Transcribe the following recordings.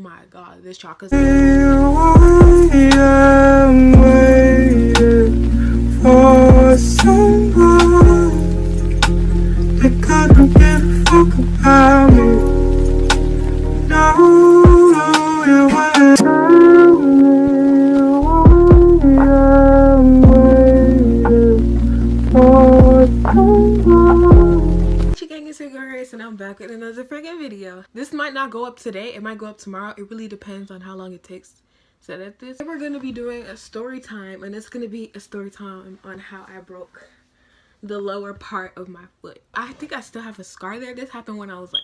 my god, this chocolate's for someone that couldn't give a fuck about me. No, you wouldn't tell me. I'm waiting for someone. Gang, it's your girl Grace, and I'm back with another freaking video. This might not go up today, it might go up tomorrow. It really depends on how long it takes to edit this. We're gonna be doing a story time, and it's gonna be a story time on how I broke the lower part of my foot. I think I still have a scar there. This happened when I was like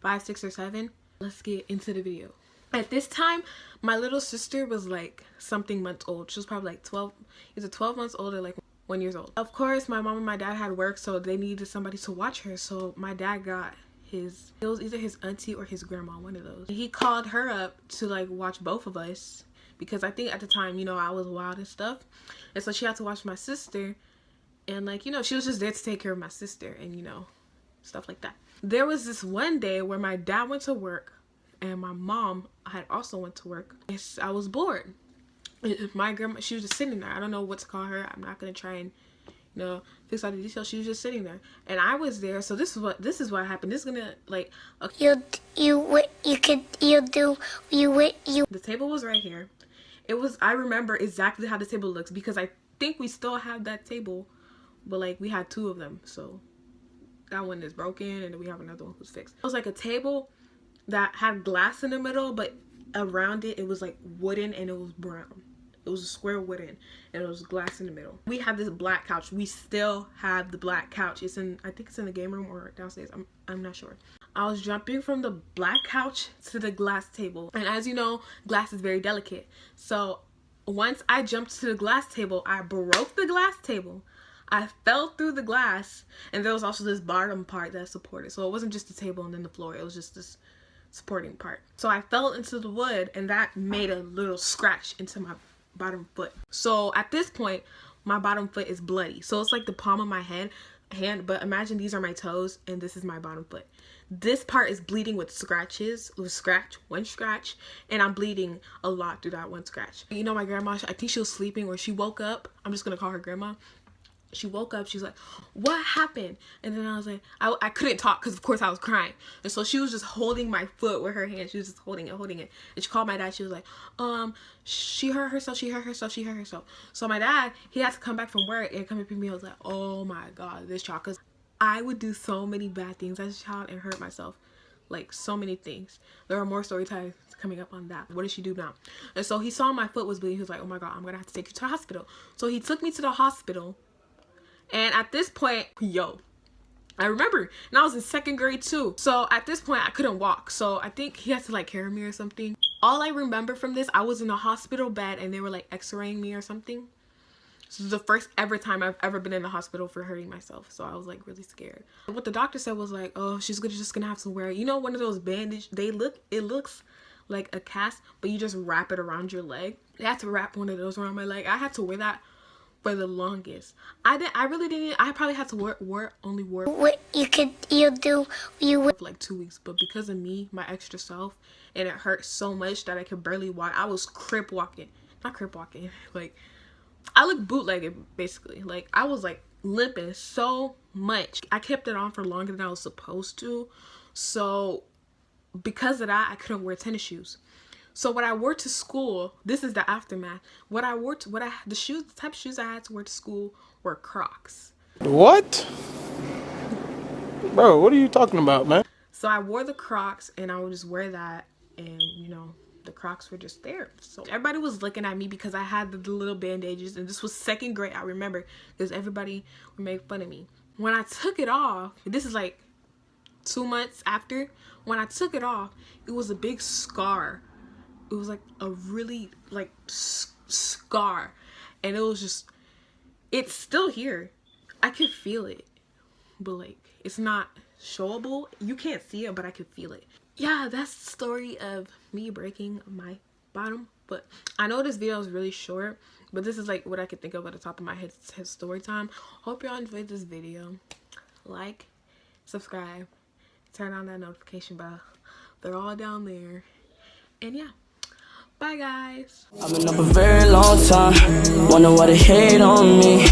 5, 6, or 7. Let's get into the video. At this time, my little sister was like something months old. She was probably like 12, either 12 months old or like 1 year old. Of course, my mom and my dad had work, so they needed somebody to watch her. So my dad got it was either his auntie or his grandma, one of those. He called her up to like watch both of us because I think at the time, you know, I was wild and stuff. And so she had to watch my sister. And like, you know, she was just there to take care of my sister and, you know, stuff like that. There was this one day where my dad went to work and my mom had also went to work. I was bored. My grandma, she was just sitting there. I don't know what to call her. I'm not gonna try and, you know, fix all the details. She was just sitting there, and I was there. So this is what happened. This is gonna like The table was right here. It was, I remember exactly how the table looks because I think we still have that table, but like we had 2 of them. So that one is broken, and then we have another one who's fixed. It was like a table that had glass in the middle, but around it was like wooden, and it was brown. It was a square wooden, and it was glass in the middle. We have this black couch. We still have the black couch. It's in, I think it's in the game room or downstairs. I'm not sure. I was jumping from the black couch to the glass table, and as you know, glass is very delicate. So once I jumped to the glass table, I broke the glass table. I fell through the glass, and there was also this bottom part that supported. So it wasn't just the table and then the floor. It was just this supporting part. So I fell into the wood, and that made a little scratch into my bottom foot. So at this point, my bottom foot is bloody. So it's like the palm of my hand, but imagine these are my toes, and this is my bottom foot. This part is bleeding with scratches, one scratch, and I'm bleeding a lot through that one scratch. You know, my grandma, I think she was sleeping, or she woke up. I'm just gonna call her grandma. She woke up, she's like, what happened? And then I was like, I couldn't talk because of course I was crying. And so she was just holding my foot with her hand. She was just holding it. And she called my dad. She was like, she hurt herself. So my dad, he had to come back from work and come and pick me up. I was like, oh my god, this child. Because I would do so many bad things as a child and hurt myself. Like so many things. There are more story times coming up on that. What did she do now? And so he saw my foot was bleeding. He was like, oh my god, I'm gonna have to take you to the hospital. So he took me to the hospital. And at this point, I remember, and I was in 2nd grade too. So at this point, I couldn't walk. So I think he had to like carry me or something. All I remember from this, I was in a hospital bed and they were like x-raying me or something. So this is the first ever time I've ever been in the hospital for hurting myself. So I was like really scared. What the doctor said was like, oh, she's just gonna have to wear, you know, one of those bandage, it looks like a cast, but you just wrap it around your leg. They had to wrap one of those around my leg. I had to wear that for the longest. I probably had to wear what you for like 2 weeks, but because of me, my extra self, and it hurt so much that I could barely walk. I was not crip walking, like I looked bootlegged basically. Like I was like limping so much. I kept it on for longer than I was supposed to, so because of that, I couldn't wear tennis shoes. So what I wore to school, this is the aftermath. The type of shoes I had to wear to school were Crocs. What? Bro, what are you talking about, man? So I wore the Crocs, and I would just wear that, and you know, the Crocs were just there. So everybody was looking at me because I had the little bandages, and this was 2nd grade, I remember, because everybody would make fun of me. When I took it off, this is like 2 months after, when I took it off, it was a big scar. It was like a really like scar, and it was just, it's still here. I could feel it, but like it's not showable. You can't see it, but I could feel it. Yeah, that's the story of me breaking my bottom foot. I know this video is really short, but this is like what I could think of at the top of my head. It's story time. Hope y'all enjoyed this video. Like, subscribe, turn on that notification bell. They're all down there. And yeah, bye guys. I've been up a very long time, wonder why they hate on me.